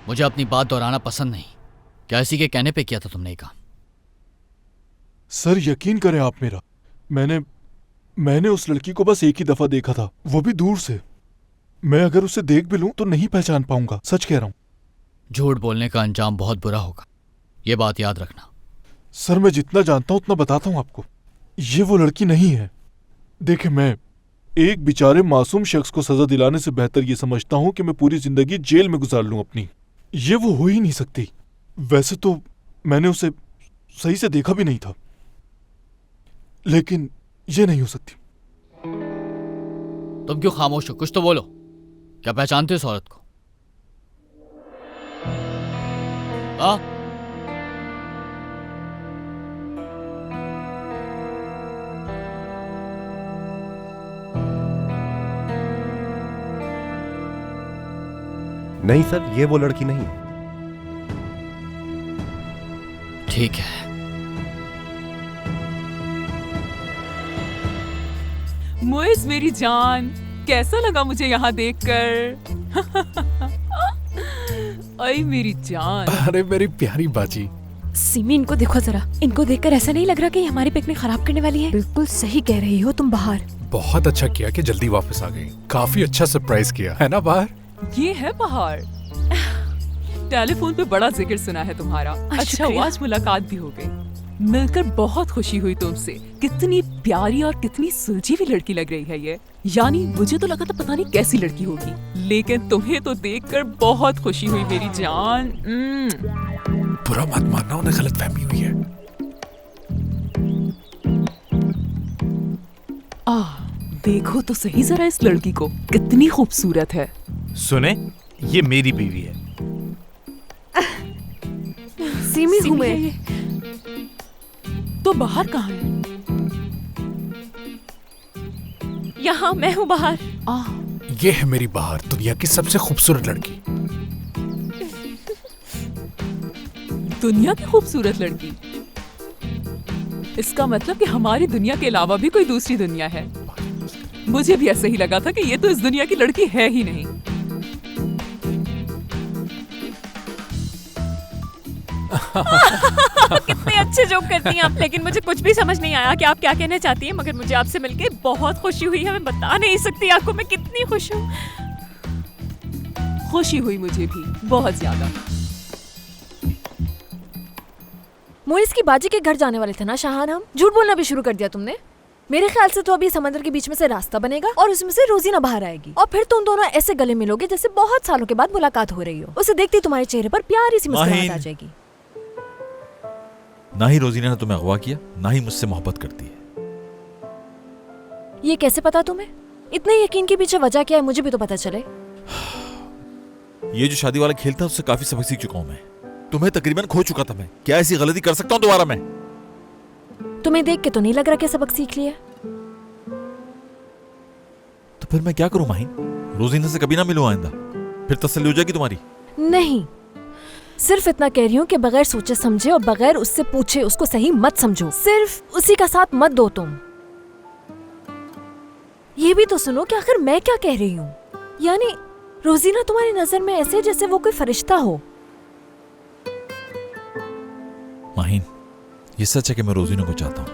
मुझे अपनी बात दोहराना पसंद नहीं। क्या इसी के कहने पे किया था तुमने ये काम? सर यकीन करें आप मेरा, मैंने उस लड़की को बस एक ही दफा देखा था, वो भी दूर से। मैं अगर उसे देख भी लूं तो नहीं पहचान पाऊंगा, सच कह रहा हूं। झूठ बोलने का अंजाम बहुत बुरा होगा, ये बात याद रखना। सर मैं जितना जानता हूं उतना बताता हूं आपको। ये वो लड़की नहीं है। देखे, मैं एक बेचारे मासूम शख्स को सजा दिलाने से बेहतर ये समझता हूं कि मैं पूरी जिंदगी जेल में गुजार लूं अपनी। ये वो हो ही नहीं सकती। वैसे तो मैंने उसे सही से देखा भी नहीं था, लेकिन ये नहीं हो सकती। तुम क्यों खामोश हो? कुछ तो बोलो। क्या पहचानते हो इस औरत को? आ? नहीं सर, ये वो लड़की नहीं है। ठीक है। मुइज़ मेरी जान, कैसा लगा मुझे यहाँ देखकर? अरे मेरी जान। अरे मेरी प्यारी बाजी। सिमी, इनको देखो जरा। इनको देखकर ऐसा नहीं लग रहा कि हमारी पिकनिक खराब करने वाली है? बिल्कुल सही कह रही हो तुम बाहर। बहुत अच्छा किया कि जल्दी वापस आ गई। काफी अच्छा सरप्राइज किया है ना बाहर। ये है बाहर। टेलीफोन पे बड़ा जिक्र सुना है तुम्हारा। अच्छा हुआ आज मुलाकात भी हो गई। मिलकर बहुत खुशी हुई तुमसे। कितनी प्यारी और कितनी सुलझी हुई लड़की लग रही है ये। यानी मुझे तो लगा था पता नहीं कैसी लड़की होगी, लेकिन तुम्हें तो देखकर बहुत खुशी हुई मेरी जान। बुरा मत मानना, उन्हें गलतफहमी हुई है। देखो तो सही जरा इस लड़की को, कितनी खूबसूरत है। सुने, ये मेरी बीवी है। सिमी हूँ मैं। तो बाहर कहाँ है? यहाँ मैं हूँ बाहर। ये है मेरी बाहर, दुनिया की सबसे खूबसूरत लड़की। दुनिया की खूबसूरत लड़की? इसका मतलब कि हमारी दुनिया के अलावा भी कोई दूसरी दुनिया है। मुझे भी ऐसा ही लगा था कि ये तो इस दुनिया की लड़की है ही नहीं। कितने अच्छे जोक करती हैं आप, लेकिन मुझे कुछ भी समझ नहीं आया कि आप क्या कहना चाहती हैं। मगर मुझे आपसे मिलके बहुत खुशी हुई है। मैं बता नहीं सकती आपको मैं कितनी खुश हूँ। खुशी हुई मुझे भी बहुत ज्यादा। मोइस की बाजी के घर जाने वाले थे ना शाहान हम? झूठ बोलना भी शुरू कर दिया तुमने। मेरे ख्याल से तो अभी समंदर के बीच में से रास्ता बनेगा और उसमें से रोजीना बाहर आएगी और फिर तुम दोनों ऐसे गले मिलोगे जैसे बहुत सालों के बाद मुलाकात हो रही हो। उसे देखते ही तुम्हारे चेहरे पर प्यारी सी मुस्कुराहट आ जाएगी। ना ही रोजीना ने तुम्हें अगवा किया, ना ही मुझसे मोहब्बत करती है। ये कैसे पता तुम्हें? इतने यकीन के पीछे वजह क्या है, मुझे भी तो पता चले। ये जो शादी वाला खेल था उससे काफी सबक सीख चुका हूं मैं। तुम्हें तकरीबन खो चुका था मैं। क्या ऐसी गलती कर सकता हूं दोबारा मैं? तुम्हें देख के तो नहीं लग रहा कि सबक सीख लिया। तो फिर मैं क्या करूं माहिन? रोजीना से कभी ना मिलूं आइंदा, फिर तसल्ली हो जाएगी तुम्हारी। नहीं, सिर्फ इतना कह रही हूँ कि बगैर सोचे समझे और बगैर उससे पूछे उसको सही मत समझो। सिर्फ उसी का साथ मत दो तुम। ये भी तो सुनो कि आखिर मैं क्या कह रही हूँ। यानी रोजीना तुम्हारी नजर में ऐसे जैसे वो कोई फरिश्ता हो। माहिन, ये सच है कि मैं रोजीना को चाहता हूँ,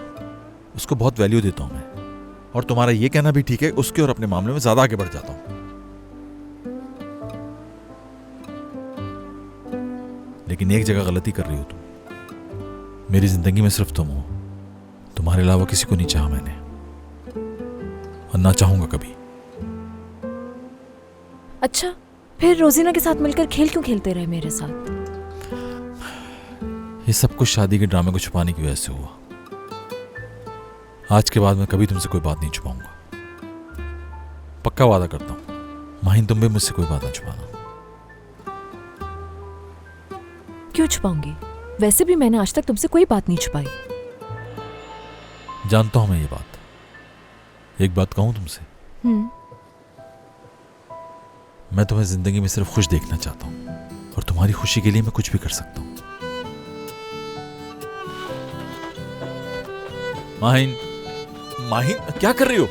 उसको बहुत वैल्यू देता हूँ मैं। और तुम्हारा ये कहना भी ठीक है, उसके और अपने मामले में ज्यादा आगे बढ़ जाता हूँ। लेकिन एक जगह गलती कर रही हो तुम। मेरी जिंदगी में सिर्फ तुम हो। तुम्हारे अलावा किसी को नहीं चाहा मैंने और ना चाहूंगा कभी। अच्छा, फिर रोजीना के साथ मिलकर खेल क्यों खेलते रहे मेरे साथ? ये सब कुछ शादी के ड्रामे को छुपाने की वजह से हुआ। आज के बाद मैं कभी तुमसे कोई बात नहीं छुपाऊंगा। पक्का वादा करता हूं। माहिन, तुम भी मुझसे कोई बात ना छुपाना। क्यों छुपाऊंगी? वैसे भी मैंने आज तक तुमसे कोई बात नहीं छुपाई। जानता हूं मैं ये बात। एक बात कहूं तुमसे? मैं तुम्हें जिंदगी में सिर्फ खुश देखना चाहता हूं और तुम्हारी खुशी के लिए मैं कुछ भी कर सकता हूं। माहिन, माहिन, क्या कर रही हो?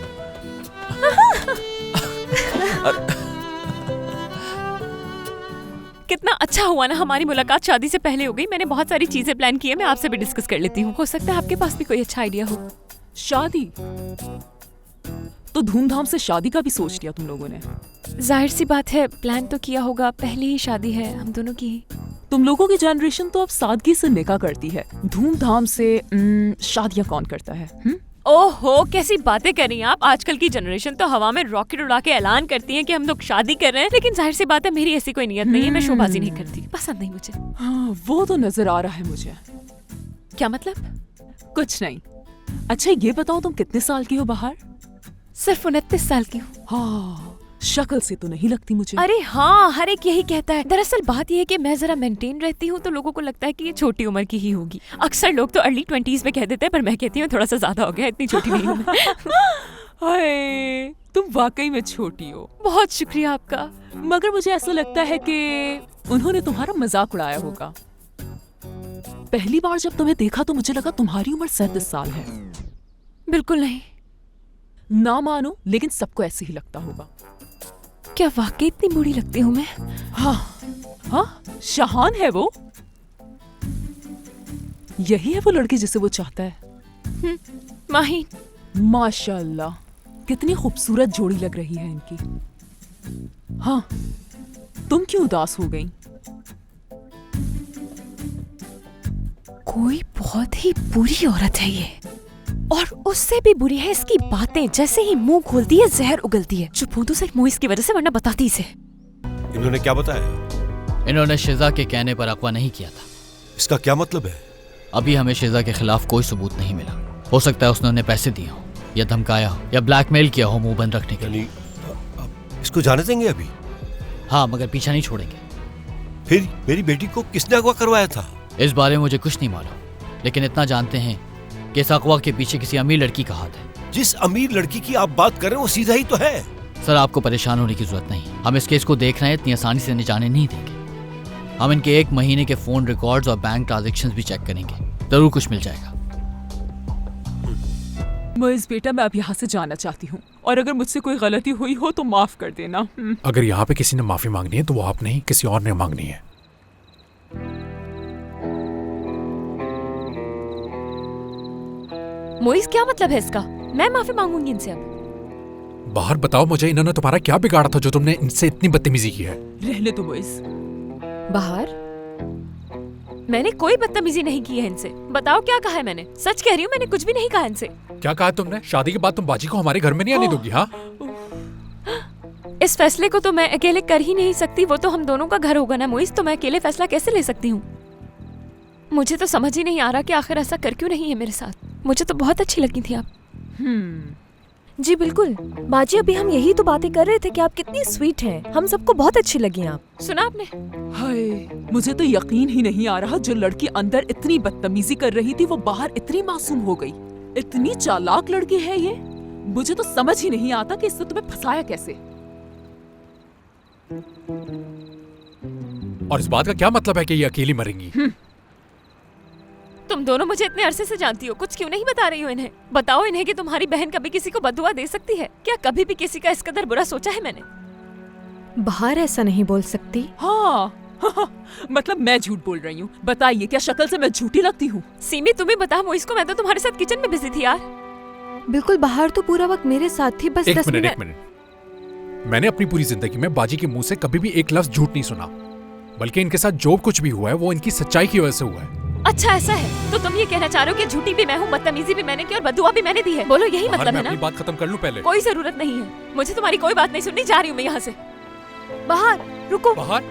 कितना अच्छा हुआ ना हमारी मुलाकात शादी से पहले हो गई। मैंने बहुत सारी चीजें प्लान की है, मैं आपसे भी डिस्कस कर लेती हूँ। हो सकता है आपके पास भी कोई अच्छा आइडिया हो। शादी? तो धूमधाम से शादी का भी सोच लिया तुम लोगों ने? जाहिर सी बात है, प्लान तो किया होगा, पहले ही शादी है हम दोनों की। तुम लोगों की जनरेशन तो अब सादगी से निकाह करती है, धूमधाम से शादियां कौन करता है? ओहो, कैसी बातें कर रही हैं आप। आजकल की जनरेशन तो हवा में रॉकेट उड़ा के ऐलान करती है कि हम लोग शादी कर रहे हैं, लेकिन जाहिर सी बात है मेरी ऐसी कोई नियत नहीं है। मैं शोबाजी नहीं करती, पसंद नहीं मुझे। हाँ, वो तो नजर आ रहा है मुझे। क्या मतलब? कुछ नहीं। अच्छा ये बताओ, तुम कितने साल की हो बाहर? सिर्फ 29 साल की हूँ। हाँ, शक्ल से तो नहीं लगती मुझे। अरे हाँ, हर एक यही कहता है। दरअसल बात यह है कि मैं जरा मेंटेन रहती हूँ, तो लोगों को लगता है कि ये छोटी उम्र की ही होगी। अक्सर लोग तो अर्ली 20s में कह देते हैं, पर मैं कहती हूँ थोड़ा सा ज्यादा हो गया, इतनी छोटी नहीं हूँ मैं। हाय, तुम वाकई में छोटी हो। बहुत शुक्रिया आपका। मगर मुझे ऐसा लगता है कि उन्होंने तुम्हारा मजाक उड़ाया होगा। पहली बार जब तुम्हें देखा तो मुझे लगा तुम्हारी उम्र 37 साल है। बिल्कुल नहीं। ना मानो, लेकिन सबको ऐसे ही लगता होगा। क्या वाकई इतनी बूढ़ी लगती हूँ मैं? हाँ, शाहान है वो। यही है वो लड़की जिसे वो चाहता है। माहीन। माशाल्लाह, कितनी खूबसूरत जोड़ी लग रही है इनकी। हाँ, तुम क्यों उदास हो गई? कोई बहुत ही बुरी औरत है ये, और उससे भी बुरी है इसकी बातें। जैसे ही मुंह खोलती है जहर उगलती है। चुप हूं तो सिर्फ मोइस की वजह से, वरना बताती इसे। इन्होंने क्या बताया? इन्होंने शिजा के कहने पर अगवा नहीं किया था। इसका क्या मतलब है? अभी हमें शिजा के खिलाफ कोई सबूत नहीं मिला। हो सकता है उसने उन्हें पैसे दिए हो, या धमकाया हो, या ब्लैकमेल किया हो मुंह बंद रखने के लिए। इसको जाने देंगे अभी? हाँ, मगर पीछा नहीं छोड़ेंगे। फिर मेरी बेटी को किसने अगवा करवाया था? इस बारे में मुझे कुछ नहीं मालूम, लेकिन इतना जानते हैं कि इस अगवा के पीछे किसी अमीर लड़की का हाथ है। जिस अमीर लड़की की आप बात कर रहे हैं वो सीधा ही तो है। सर, आपको परेशान होने की जरूरत नहीं। हम इस केस को देख रहे हैं, इतनी आसानी से जाने नहीं देंगे। हम इनके 1 महीने के फोन रिकॉर्ड्स और बैंक ट्रांजैक्शंस भी चेक करेंगे, जरूर कुछ मिल जाएगा। मोइस बेटा, मैं अब यहाँ से जाना चाहती हूँ, और अगर मुझसे कोई गलती हुई हो तो माफ कर देना। अगर यहाँ पे किसी ने माफी मांगनी है तो वो आप नहीं, किसी और ने मांगनी है। मोइस, क्या मतलब है इसका? मैं माफी मांगूंगी इनसे अब? बाहर बताओ मुझे, इन्होंने तुम्हारा क्या बिगाड़ा था जो तुमने इनसे इतनी बदतमीजी की है? रहने दो मोइस। बाहर? मैंने कोई बदतमीजी नहीं की है इनसे। बताओ क्या कहा है मैंने? सच कह रही हूँ, मैंने कुछ भी नहीं कहा इनसे। क्या कहा तुमने? शादी के बाद तुम बाजी को हमारे घर में नहीं आने दोगी? हाँ, इस फैसले को तो मैं अकेले कर ही नहीं सकती। वो तो हम दोनों का घर होगा ना मोइस, तो मैं अकेले फैसला कैसे ले सकती हूँ? मुझे तो समझ ही नहीं आ रहा कि आखिर ऐसा कर क्यों नहीं है मेरे साथ। मुझे तो बहुत अच्छी लगी थी आप। जी बिल्कुल बाजी, अभी हम यही तो बातें कर रहे थे कि आप कितनी स्वीट हैं। हम सबको बहुत अच्छी लगी आप। सुना आपने? हाय, मुझे तो यकीन ही नहीं आ रहा, जो लड़की अंदर इतनी बदतमीजी कर रही थी वो बाहर इतनी मासूम हो गई। इतनी चालाक लड़की है ये। मुझे तो समझ ही नहीं आता कि इससे तुम्हें फंसाया कैसे। और इस बात का क्या मतलब है कि ये अकेली मरेंगी? तुम दोनों मुझे इतने अरसे से जानती हो, कुछ क्यों नहीं बता रही हो इन्हें? बताओ इन्हें कि तुम्हारी बहन कभी किसी को बददुआ दे सकती है क्या? कभी भी किसी का इस कदर बुरा सोचा है मैंने? बाहर ऐसा नहीं बोल सकती। हाँ, मतलब मैं झूठ बोल रही हूँ? बताइए, क्या शक्ल से मैं झूठी लगती हूँ? सीमी, तुम्हें बता मोइस को, मैं तो तुम्हारे साथ किचन में बिजी थी यार। बिल्कुल, बाहर तो पूरा वक्त मेरे साथ थी, बस 10 मिनट। एक मिनट। मैंने अपनी पूरी जिंदगी में बाजी के मुंह से कभी भी एक लफ्ज झूठ नहीं सुना, बल्कि इनके साथ जो कुछ भी हुआ है वो इनकी सच्चाई की वजह से हुआ है। अच्छा ऐसा है, तो तुम ये कहना चाह रहे हो कि झूठी भी मैं हूँ, बदतमीजी भी मैंने की और बददुआ भी मैंने दी है? बोलो, यही मतलब है ना? अपनी बात खत्म कर लूं पहले? कोई जरूरत नहीं है, मुझे तुम्हारी कोई बात नहीं सुननी। जा रही हूँ मैं यहाँ से। बाहर रुको। बाहर?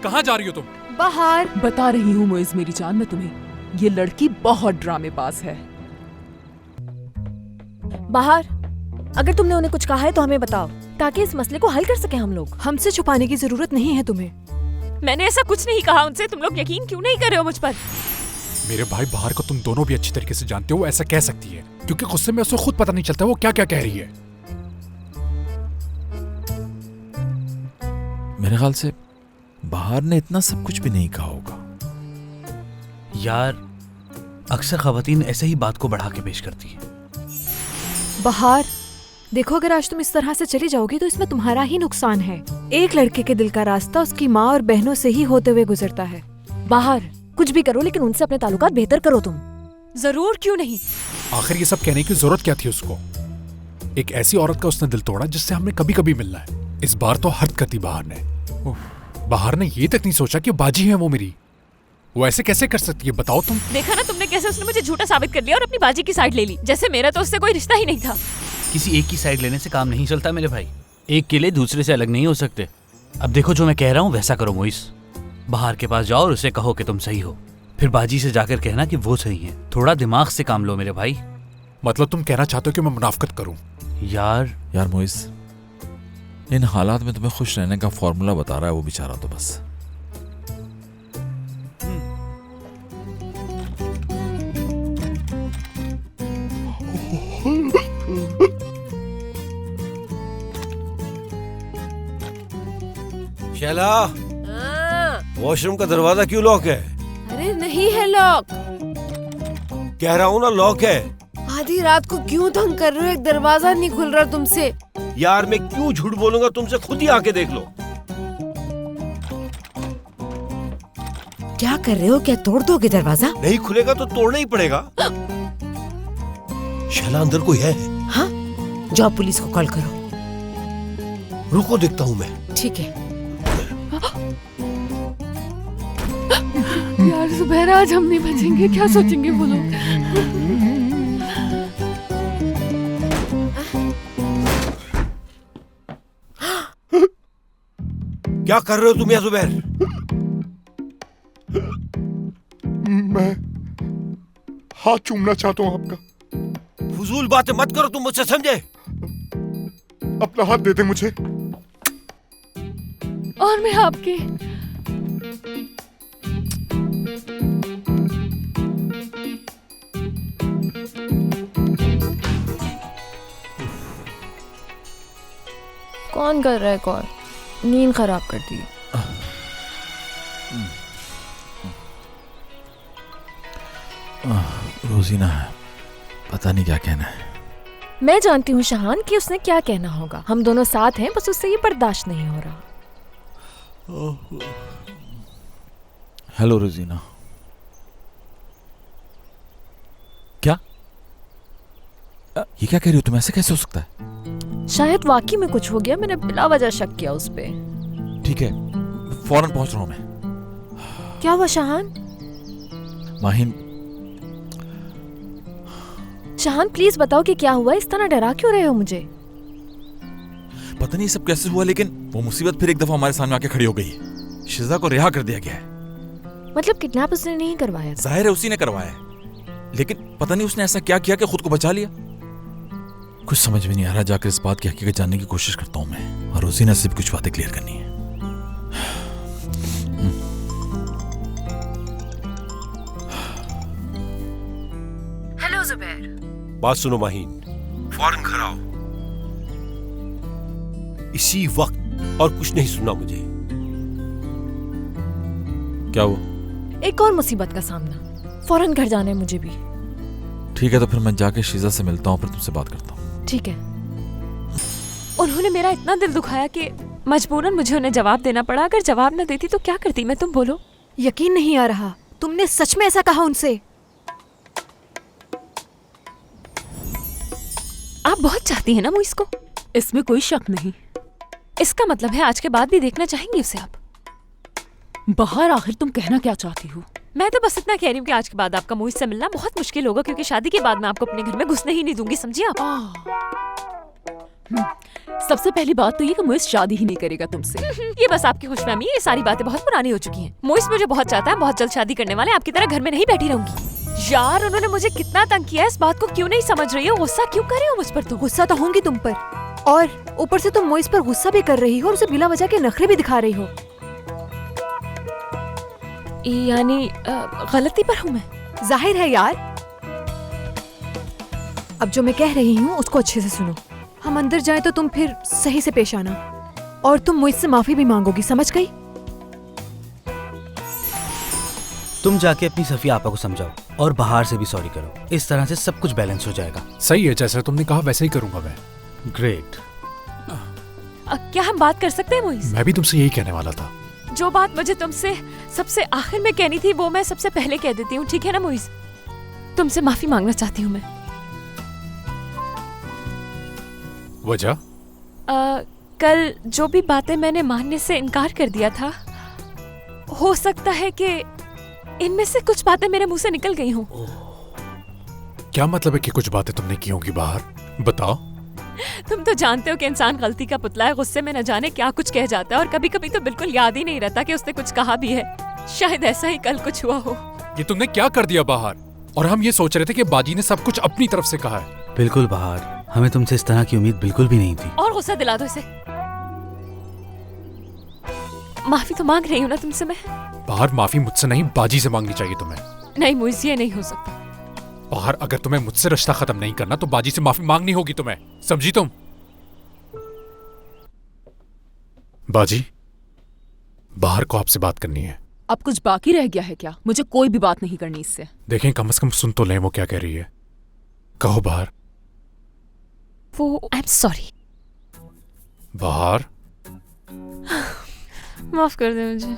कहाँ जा रही हो तुम? बाहर। बता रही हूँ मोइज मेरी जान, मैं तुम्हें, ये लड़की बहुत ड्रामेबाज है। बाहर। अगर तुमने उन्हें कुछ कहा है तो हमें बताओ, ताकि इस मसले को हल कर सके हम लोग। हमसे छुपाने की जरूरत नहीं है तुम्हें। मैंने ऐसा कुछ नहीं कहा उनसे। तुम लोग यकीन क्यों नहीं कर रहे हो मुझ पर? मेरे भाई बाहर को तुम दोनों भी अच्छी तरीके से जानते हो, ऐसा कह सकती है क्योंकि गुस्से में उसे खुद पता नहीं चलता वो क्या क्या कह रही है। मेरे ख्याल से बाहर ने इतना सब कुछ भी नहीं कहा होगा। यार, अक्सर खवातीन ऐसे ही बात को बढ़ा के पेश करती है। बाहर, देखो, अगर आज तुम इस तरह से चली जाओगी तो इसमें तुम्हारा ही नुकसान है। एक लड़के के दिल का रास्ता उसकी माँ और बहनों से ही होते हुए गुजरता है। बाहर कुछ भी करो, लेकिन उनसे अपने ताल्लुकात बेहतर करो तुम। जरूर, क्यों नहीं। आखिर ये सब कहने की जरूरत क्या थी उसको? एक ऐसी औरत का उसने दिल तोड़ा जिससे हमने कभी कभी मिलना है। इस बार तो हद कर दी बाहर ने। बाहर ने ये तक नहीं सोचा कि बाजी है वो मेरी। वो ऐसे कैसे कर सकती है, बताओ तुम। देखा ना तुमने कैसे उसने मुझे झूठा साबित कर लिया और अपनी बाजी की साइड ले ली, जैसे मेरा तो उससे कोई रिश्ता ही नहीं था। किसी एक की साइड लेने से काम नहीं चलता मेरे भाई। एक केले दूसरे से अलग नहीं हो सकते। अब देखो, जो मैं कह रहा हूँ वैसा करो मोइस। बाहर के पास जाओ और उसे कहो कि तुम सही हो, फिर बाजी से जाकर कहना कि वो सही है। थोड़ा दिमाग से काम लो मेरे भाई। मतलब तुम कहना चाहते हो कि मैं मुनाफकत करूं? यार मोइस, इन हालात में तुम्हें खुश रहने का फॉर्मूला बता रहा है वो बेचारा तो बस। शैला, वॉशरूम का दरवाजा क्यों लॉक है? अरे नहीं है लॉक। कह रहा हूँ ना लॉक है। आधी रात को क्यों तंग कर रहे हो? एक दरवाजा नहीं खुल रहा तुमसे। यार मैं क्यों झूठ बोलूंगा, तुमसे खुद ही आके देख लो। क्या कर रहे हो? क्या तोड़ दोगे दरवाजा? नहीं खुलेगा तो तोड़ना ही पड़ेगा। शैला, अंदर कोई है? हाँ, जाओ पुलिस को कॉल करो। रुको, देखता हूँ मैं। ठीक है। यार जुबैर, आज हम नहीं बचेंगे, क्या सोचेंगे वो लोग? क्या कर रहे हो तुम या जुबैर? मैं हाथ चूमना चाहता हूँ आपका। फजूल बातें मत करो तुम मुझसे, समझे? अपना हाथ दे दे मुझे। और मैं आपके। कौन कर रहा है कॉल? नींद खराब कर दी। रोजीना है, पता नहीं क्या कहना है। मैं जानती हूँ शाहान कि उसने क्या कहना होगा। हम दोनों साथ हैं, बस उससे ये बर्दाश्त नहीं हो रहा। हेलो रोजीना। क्या ये क्या कह रही हो तुम? ऐसे कैसे हो सकता है? शायद वाकई में कुछ हो गया, मैंने बिला वजह शक किया उस पे। ठीक है, फौरन पहुंच रहा हूं मैं। क्या हुआ शाहान? माहिन, शाहान प्लीज बताओ कि क्या हुआ? इस तरह डरा क्यों रहे हो मुझे? पता नहीं सब कैसे हुआ, लेकिन वो मुसीबत फिर एक दफा हमारे सामने आके खड़ी हो गई। शिजा को रिहा कर दिया गया है। मतलब किडनैप उसने नहीं करवाया था? जाहिर है उसी ने करवाया है, लेकिन पता नहीं उसने ऐसा क्या किया कि खुद को बचा लिया। कुछ समझ में नहीं आ रहा। जाकर इस बात की हकीकत जानने की कोशिश करता हूं मैं, और रोजीना से भी कुछ बातें क्लियर करनी है। हेलो जुबैर। बात सुनो माहीन, फौरन घर आओ इसी वक्त, और कुछ नहीं सुनना मुझे। क्या हुआ? एक और मुसीबत का सामना। फौरन घर जाना है मुझे भी। ठीक है, तो फिर मैं जाके शीजा से मिलता हूँ, फिर तुमसे बात करता हूँ। ठीक है। उन्होंने मेरा इतना दिल दुखाया कि मजबूरन मुझे उन्हें जवाब देना पड़ा। अगर जवाब न देती तो क्या करती मैं, तुम बोलो। यकीन नहीं आ रहा, तुमने सच में ऐसा कहा उनसे? आप बहुत चाहती हैं ना मुझ को? इसमें कोई शक नहीं। इसका मतलब है आज के बाद भी देखना चाहेंगी उसे आप? बाहर आखिर तुम कहना क्या चाहती हो? मैं तो बस इतना कह रही हूँ कि आज के बाद आपका मुझ से मिलना बहुत मुश्किल होगा, क्योंकि शादी के बाद मैं आपको अपने घर में घुसने ही नहीं दूंगी, समझिए आप? सबसे पहली बात तो ये कि मोइस शादी ही नहीं करेगा तुमसे। ये बस आपकी खुशफहमी है, ये सारी बातें बहुत पुरानी हो चुकी हैं। मोइस मुझे बहुत चाहता है, बहुत जल्द शादी करने वाले, आपकी तरह घर में नहीं बैठी रहूंगी। यार उन्होंने मुझे कितना तंग किया है, इस बात को क्यों नहीं समझ रही हो? गुस्सा क्यों कर रही हो मुझ पर? तो गुस्सा तो होंगी तुम पर, और ऊपर से तुम मोइस पर गुस्सा भी कर रही हो और उसे बिला वजह के नखरे भी दिखा रही हो। यानी गलती पर हूँ मैं? जाहिर है यार। अब जो मैं कह रही हूँ उसको अच्छे से सुनो। हम अंदर जाएं तो तुम फिर सही से पेश आना, और तुम मुझसे माफी भी मांगोगी, समझ गई? तुम जाके अपनी सफिया आपा को समझाओ और बाहर से भी सॉरी करो। इस तरह से सब कुछ बैलेंस हो जाएगा। सही है, जैसा तुमने कहा वैसे ही करूंगा मैं। ग्रेट। क्या हम बात कर सकते हैं मोइस? मैं भी तुमसे यही कहने वाला था। जो बात मुझे तुमसे सबसे आखिर में कहनी थी वो मैं सबसे पहले कह देती हूँ, ठीक है ना मोइस? तुमसे माफी मांगना चाहती हूँ मैं। वजह? कल जो भी बातें मैंने मानने से इनकार कर दिया था, हो सकता है कि इनमें से कुछ बातें मेरे मुंह से निकल गई हों। क्या मतलब है कि कुछ बातें तुमने की होंगी बाहर? बताओ। तुम तो जानते हो कि इंसान गलती का पुतला है, गुस्से में न जाने क्या कुछ कह जाता है और कभी कभी तो बिल्कुल याद ही नहीं रहता कि उसने कुछ कहा भी है। शायद ऐसा ही कल कुछ हुआ हो। ये तुमने क्या कर दिया बाहर? और हम ये सोच रहे थे कि बाजी ने सब कुछ अपनी तरफ से कहा है। बिल्कुल बाहर, हमें तुमसे इस तरह की उम्मीद बिल्कुल भी नहीं थी। और गुस्सा दिला दो इसे। माफी तो मांग रही हूँ ना तुमसे मैं। बाहर माफी मुझसे नहीं, बाजी से मांगनी चाहिए तुम्हें। नहीं मोइस, ये नहीं हो सकता। बाहर अगर तुम्हें मुझसे रिश्ता खत्म नहीं करना तो बाजी से माफी मांगनी होगी तुम्हें, समझी तुम? बाजी, बाहर को आपसे बात करनी है। अब कुछ बाकी रह गया है क्या? मुझे कोई भी बात नहीं करनी इससे। देखें, कम से कम सुन तो लें वो क्या कह रही है। कहो बाहर। वो आई एम सॉरी। बाहर। माफ कर दे मुझे।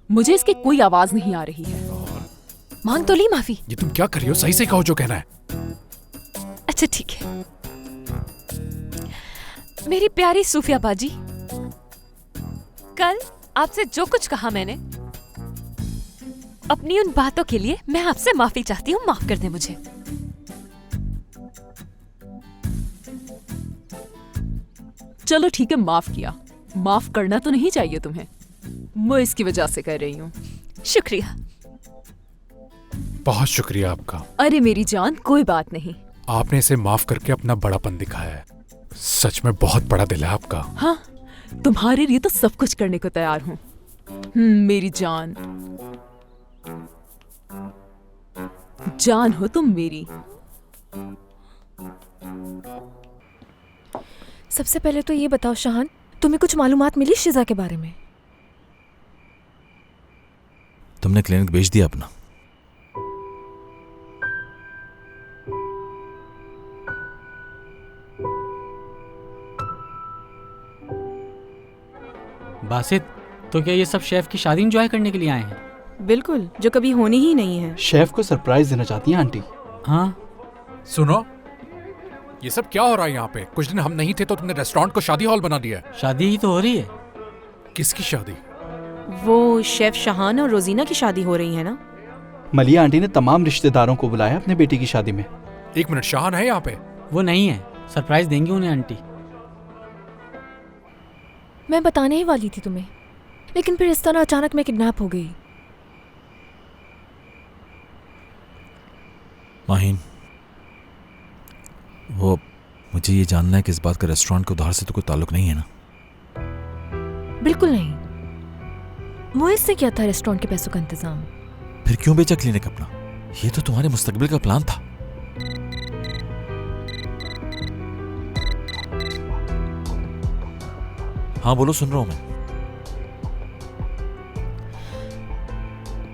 मुझे इसकी कोई आवाज नहीं आ रही है। मांग तो ली माफी। ये तुम क्या कर रही हो? सही से कहो जो कहना है। अच्छा ठीक है। मेरी प्यारी सूफिया बाजी, कल आपसे जो कुछ कहा मैंने, अपनी उन बातों के लिए मैं आपसे माफी चाहती हूँ। माफ कर दे मुझे। चलो ठीक है, माफ किया। माफ करना तो नहीं चाहिए तुम्हें, मैं इसकी वजह से कह रही हूँ। शुक्रिया। बहुत शुक्रिया आपका। अरे मेरी जान, कोई बात नहीं। आपने इसे माफ करके अपना बड़ापन दिखाया है। सच में बहुत बड़ा दिल है आपका। हाँ, तुम्हारे लिए तो सब कुछ करने को तैयार हूँ। मेरी जान, जान हो तुम मेरी। सबसे पहले तो ये बताओ शाहान, तुम्हें कुछ मालूमात मिली शिजा के बारे में? तुमने क्लिनिक बेच दिया अपना? बासित, तो क्या ये सब शेफ की शादी एंजॉय करने के लिए आए हैं? बिल्कुल, जो कभी होनी ही नहीं है। शेफ को सरप्राइज देना चाहती हैं आंटी। हाँ। सुनो, ये सब क्या हो रहा है यहाँ पे? कुछ दिन हम नहीं थे तो तुमने रेस्टोरेंट को शादी हॉल बना दिया है। शादी ही तो हो रही है। किसकी शादी? वो शेफ शाहान और रोजीना की शादी हो रही है ना। मलिया आंटी ने तमाम रिश्तेदारों को बुलाया अपने बेटी की शादी में। एक मिनट, शाहान है यहाँ पे? वो नहीं है, सरप्राइज देंगे उन्हें आंटी। मैं बताने ही वाली थी तुम्हें, लेकिन फिर इस तरह अचानक मैं किडनैप हो गई। माहीन, वो मुझे ये जानना है कि इस बात का रेस्टोरेंट के उधार से तो कोई ताल्लुक नहीं है ना? बिल्कुल नहीं। मोइस ने किया था रेस्टोरेंट के पैसों का इंतजाम। फिर क्यों बेचा क्लिनिक अपना? ये तो तुम्हारे मुस्तकबिल का प्लान था। हाँ बोलो, सुन रहा हूं मैं।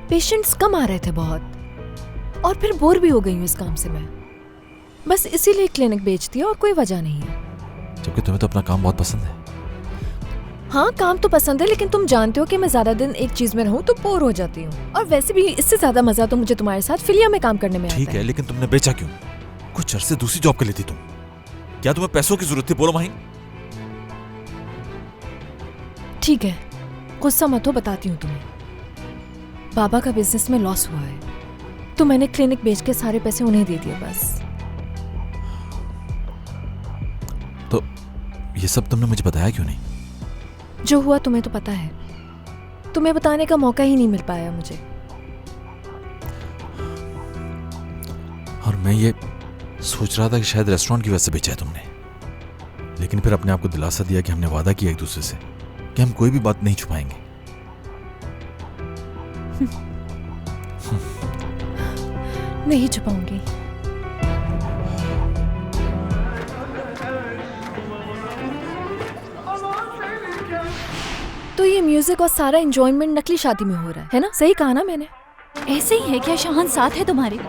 पेशेंट्स कम आ रहे थे बहुत, और फिर बोर भी हो गई हूँ इस काम से मैं। बस इसीलिए क्लिनिक बेच दिया और कोई वजह नहीं है। जबकि तुम्हें तो अपना काम बहुत पसंद है। हाँ, काम तो पसंद है, लेकिन तुम जानते हो कि मैं ज्यादा दिन एक चीज में रहूं तो बोर हो जाती हूँ। और वैसे भी इससे ज्यादा मजा तो मुझे तुम्हारे साथ फिलिया में काम करने में आता है। ठीक है, लेकिन तुमने बेचा क्यों? कुछ अरसे दूसरी जॉब कर लेती तुम। क्या तुम्हें पैसों की जरूरत थी? बोलो माहीन। ठीक है, गुस्सा मत हो, बताती हूँ तुम्हें। बाबा का बिजनेस में लॉस हुआ है, तो मैंने क्लिनिक बेच के सारे पैसे उन्हें दे दिए बस। तो ये सब तुमने मुझे बताया क्यों नहीं? जो हुआ तुम्हें तो पता है, तुम्हें बताने का मौका ही नहीं मिल पाया मुझे। और मैं ये सोच रहा था कि शायद रेस्टोरेंट की वजह से बेचा है तुमने, लेकिन फिर अपने आप को दिलासा दिया कि हमने वादा किया एक दूसरे से कि हम कोई भी बात नहीं छुपाएंगे। नहीं छुपाऊंगी। तो ये म्यूजिक और सारा एंजॉयमेंट नकली शादी में हो रहा है ना? सही कहा ना मैंने? ऐसे ही है क्या? शाहान साथ है तुम्हारे?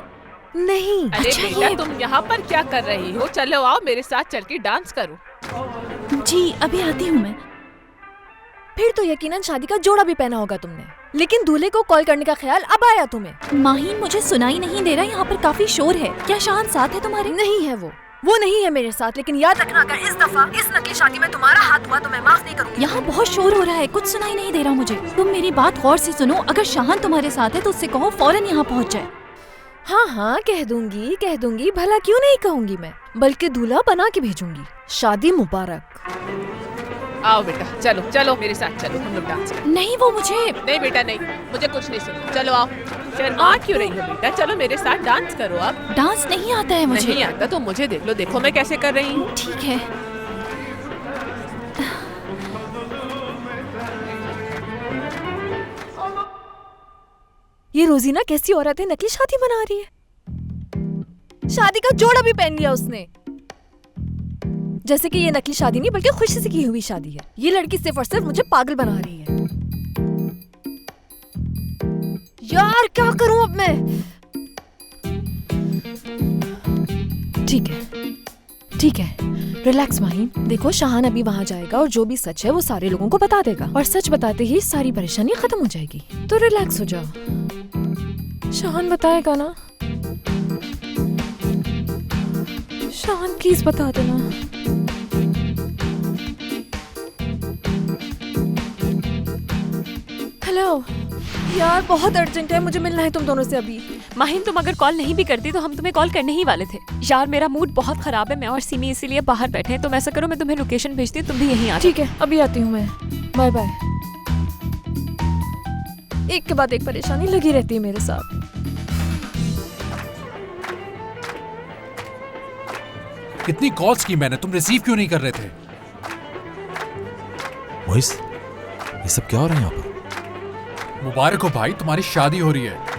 नहीं। अरे अच्छा, बेटा ये- तुम यहाँ पर क्या कर रही हो? चलो आओ मेरे साथ चल के डांस करो। जी अभी आती हूँ मैं। फिर तो यकीनन शादी का जोड़ा भी पहना होगा तुमने, लेकिन दूल्हे को कॉल करने का ख्याल अब आया तुम्हें। माहीन मुझे सुनाई नहीं दे रहा, यहाँ पर काफी शोर है। क्या शाहान साथ है तुम्हारे? नहीं है वो नहीं है मेरे साथ, लेकिन याद रखना अगर इस दफा इस नकली शादी में तुम्हारा हाथ हुआ तो मैं माफ नहीं करूंगी। यहाँ बहुत शोर हो रहा है, कुछ सुनाई नहीं दे रहा मुझे। तुम मेरी बात गौर से सुनो, अगर शाहान तुम्हारे साथ है तो उससे कहो फौरन यहाँ पहुँच जाए। हाँ कह दूंगी, भला क्यों नहीं कहूंगी मैं, बल्कि दूल्हा बना के भेजूंगी। शादी मुबारक। आओ बेटा चलो चलो मेरे साथ चलो, हम लोग डांस करें। नहीं वो मुझे नहीं बेटा नहीं, मुझे कुछ नहीं सुनना। चलो आओ, शर्मा क्यों रही हो बेटा? चलो मेरे साथ डांस करो। आप डांस नहीं आता है मुझे। नहीं आता तो मुझे देख लो, देखो मैं कैसे कर रही हूँ। ठीक है। ये रोजीना कैसी औरत है, नकली शादी बना रही है। शादी का जोड़ा भी पहन लिया उसने, जैसे कि ये नकली शादी नहीं बल्कि खुशी से की हुई शादी है। ये लड़की सिर्फ और सिर्फ मुझे पागल बना रही है। यार क्या करूं अब मैं? ठीक है रिलैक्स माहीन। देखो शाहान अभी वहाँ जाएगा और जो भी सच है वो सारे लोगों को बता देगा, और सच बताते ही सारी परेशानी खत्म हो जाएगी। तो रिलैक्स हो जाओ। शाहान बताएगा ना? शाहान प्लीज बता देना। हेलो यार, बहुत अर्जेंट है, मुझे मिलना है तुम दोनों से अभी। माहिन तुम अगर कॉल नहीं भी करती तो हम तुम्हें कॉल करने ही वाले थे। यार मेरा मूड बहुत खराब है, मैं और सिमी इसीलिए बाहर बैठे हैं। तुम ऐसा करो, मैं तुम्हें लोकेशन भेजती हूँ, तुम भी यहीं आ जाओ। ठीक है अभी आती हूँ मैं। Bye bye. एक के बाद एक परेशानी लगी रहती है मेरे साथ। कितनी कॉल्स की मैंने, तुम रिसीव क्यों नहीं कर रहे थे? मोइस, ये सब क्या हो रहा है यहाँ पर? मुबारक हो भाई, तुम्हारी शादी हो रही है।